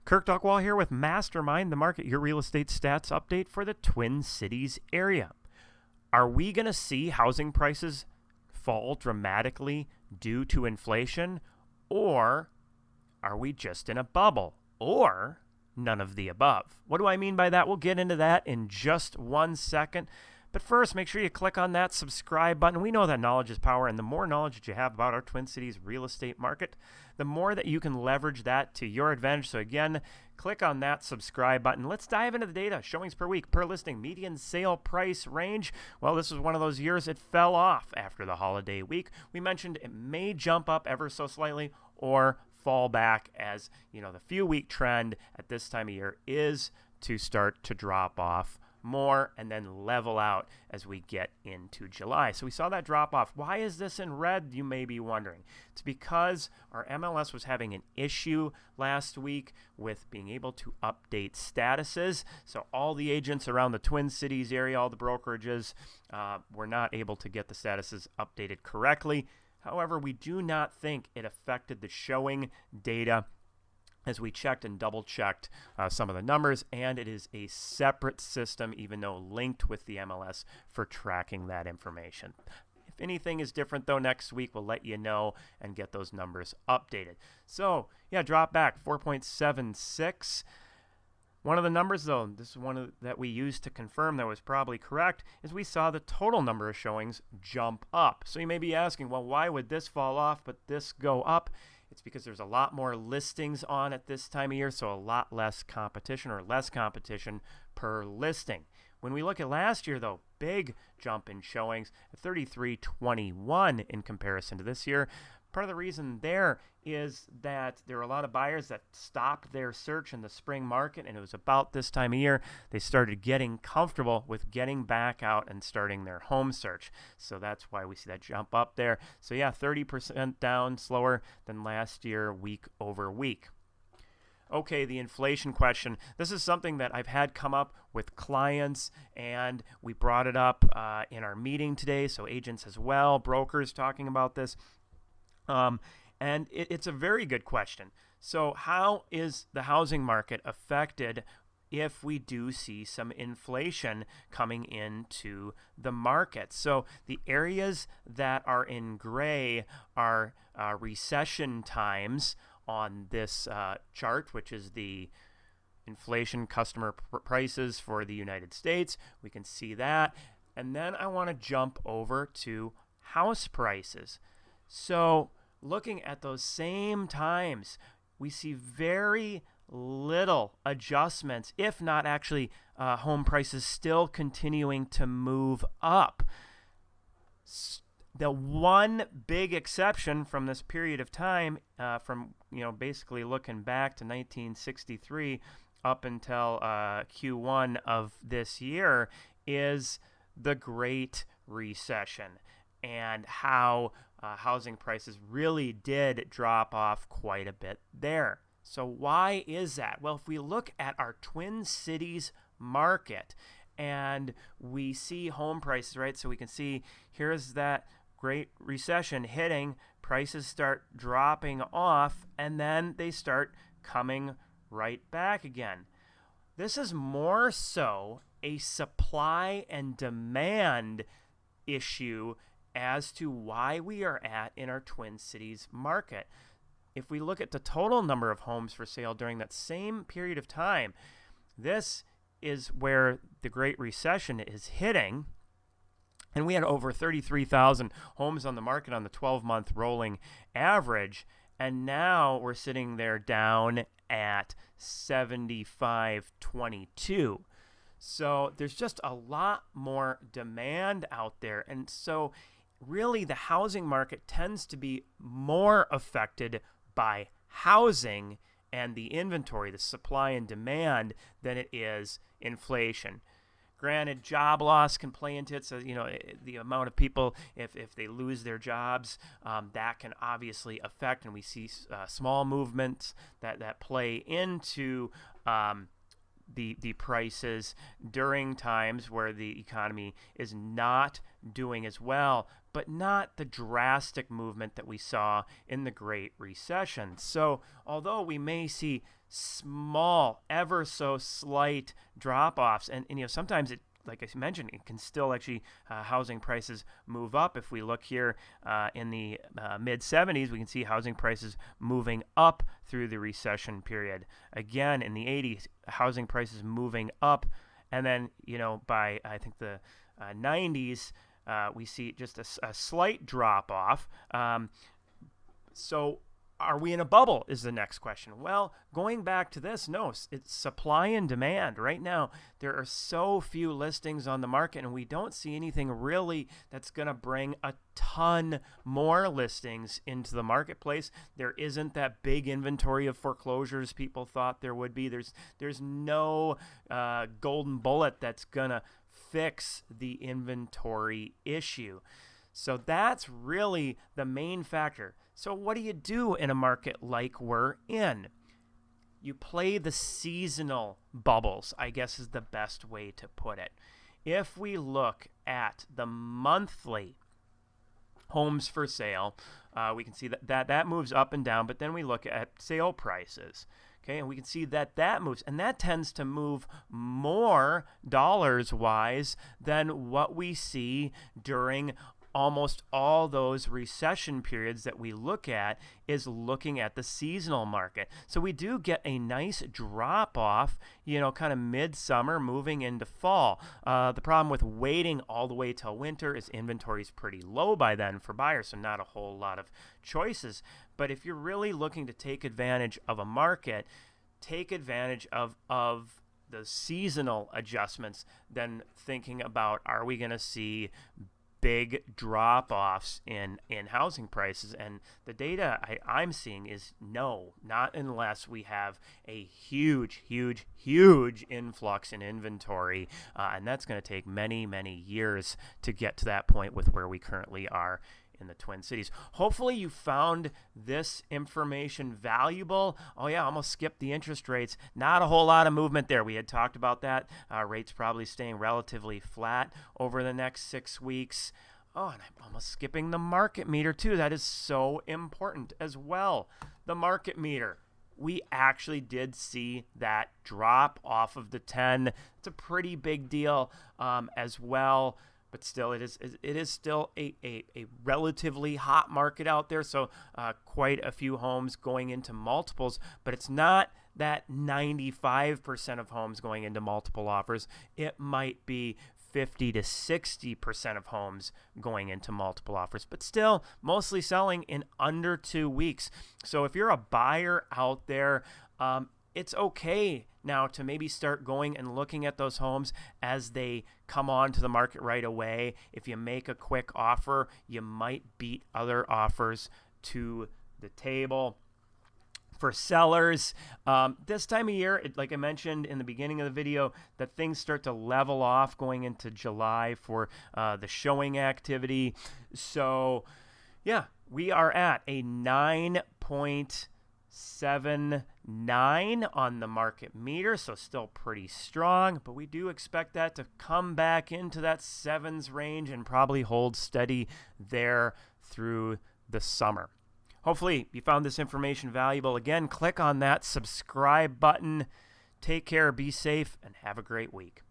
Kirk Duckwall here with Mastermind, the Market Your Real Estate Stats update for the Twin Cities area. Are we going to see housing prices fall dramatically due to inflation, or are we just in a bubble, or none of the above? What do I mean by that? We'll get into that in just 1 second. But first, make sure you click on that subscribe button. We know that knowledge is power, and the more knowledge that you have about our Twin Cities real estate market, the more that you can leverage that to your advantage. So again, click on that subscribe button. Let's dive into the data. Showings per week, per listing, median sale price range. Well, this was one of those years it fell off after the holiday week. We mentioned it may jump up ever so slightly or fall back, as you know, the few week trend at this time of year is to start to drop off more and then level out as we get into July. So we saw that drop off. Why is this in red, you may be wondering? It's because our MLS was having an issue last week with being able to update statuses. So all the agents around the Twin Cities area, all the brokerages, were not able to get the statuses updated correctly. However, we do not think it affected the showing data, as we checked and double-checked some of the numbers, and it is a separate system, even though linked with the MLS, for tracking that information. If anything is different, though, next week, we'll let you know and get those numbers updated. So, yeah, drop back, 4.76. One of the numbers, though, this is one that we used to confirm that was probably correct, is we saw the total number of showings jump up. So you may be asking, well, why would this fall off but this go up? It's because there's a lot more listings on at this time of year, so a lot less competition, or less competition per listing. When we look at last year, though, big jump in showings at 3321 in comparison to this year. Part of the reason there is that there are a lot of buyers that stopped their search in the spring market, and it was about this time of year they started getting comfortable with getting back out and starting their home search. So that's why we see that jump up there. So yeah, 30% down, slower than last year, week over week. Okay, the inflation question. This is something that I've had come up with clients, and we brought it up in our meeting today, so agents as well, brokers talking about this. And it's a very good question. So how is the housing market affected if we do see some inflation coming into the market? So the areas that are in gray are recession times on this chart, which is the inflation customer prices for the United States. We can see that. And then I want to jump over to house prices. So looking at those same times, we see very little adjustments, if not actually home prices still continuing to move up. The one big exception from this period of time, from basically looking back to 1963 up until Q1 of this year, is the Great Recession, and how housing prices really did drop off quite a bit there. So why is that? Well, if we look at our Twin Cities market and we see home prices, right? So we can see here's that Great Recession hitting, prices start dropping off, and then they start coming right back again. This is more so a supply and demand issue as to why we are at in our Twin Cities market. If we look at the total number of homes for sale during that same period of time, this is where the Great Recession is hitting. And we had over 33,000 homes on the market on the 12-month rolling average. And now we're sitting there down at 7,522. So there's just a lot more demand out there. And so really the housing market tends to be more affected by housing and the inventory, the supply and demand, than it is inflation. Granted, job loss can play into it. So, the amount of people, if they lose their jobs, that can obviously affect. And we see small movements that play into the prices during times where the economy is not doing as well. but not the drastic movement that we saw in the Great Recession. So although we may see small, ever so slight drop-offs, and sometimes it, like I mentioned, it can still actually housing prices move up. If we look here in the mid-70s, we can see housing prices moving up through the recession period. Again, in the 80s, housing prices moving up, and then by I think the 90s, we see just a slight drop-off. So are we in a bubble is the next question. Well, going back to this, no, it's supply and demand. Right now, there are so few listings on the market, and we don't see anything really that's going to bring a ton more listings into the marketplace. There isn't that big inventory of foreclosures people thought there would be. There's no golden bullet that's going to fix the inventory issue. So that's really the main factor. So what do you do in a market like we're in? You play the seasonal bubbles, I guess is the best way to put it. If we look at the monthly homes for sale, we can see that moves up and down, but then we look at sale prices. Okay, and we can see that moves, and that tends to move more dollars-wise than what we see during almost all those recession periods that we look at is looking at the seasonal market. So we do get a nice drop off, kind of midsummer moving into fall. The problem with waiting all the way till winter is inventory is pretty low by then for buyers, so not a whole lot of choices. But if you're really looking to take advantage of a market, take advantage of the seasonal adjustments, then thinking about, are we going to see big drop-offs in housing prices? And the data I'm seeing is no, not unless we have a huge influx in inventory, and that's going to take many years to get to that point with where we currently are in the Twin Cities. Hopefully you found this information valuable. Oh yeah, almost skipped the interest rates. Not a whole lot of movement there. We had talked about that. Rates probably staying relatively flat over the next 6 weeks. Oh, and I'm almost skipping the market meter too. That is so important as well. The market meter. We actually did see that drop off of the 10. It's a pretty big deal as well. But still, it is still a relatively hot market out there. So quite a few homes going into multiples, but it's not that 95% of homes going into multiple offers. It might be 50 to 60% of homes going into multiple offers, but still mostly selling in under 2 weeks. So if you're a buyer out there, it's okay now to maybe start going and looking at those homes as they come onto the market right away. If you make a quick offer, you might beat other offers to the table. For sellers, this time of year, like I mentioned in the beginning of the video, that things start to level off going into July for the showing activity. So, yeah, we are at a 9.79 on the market meter, so still pretty strong, but we do expect that to come back into that 7s range and probably hold steady there through the summer. Hopefully you found this information valuable. Again, click on that subscribe button. Take care, be safe, and have a great week.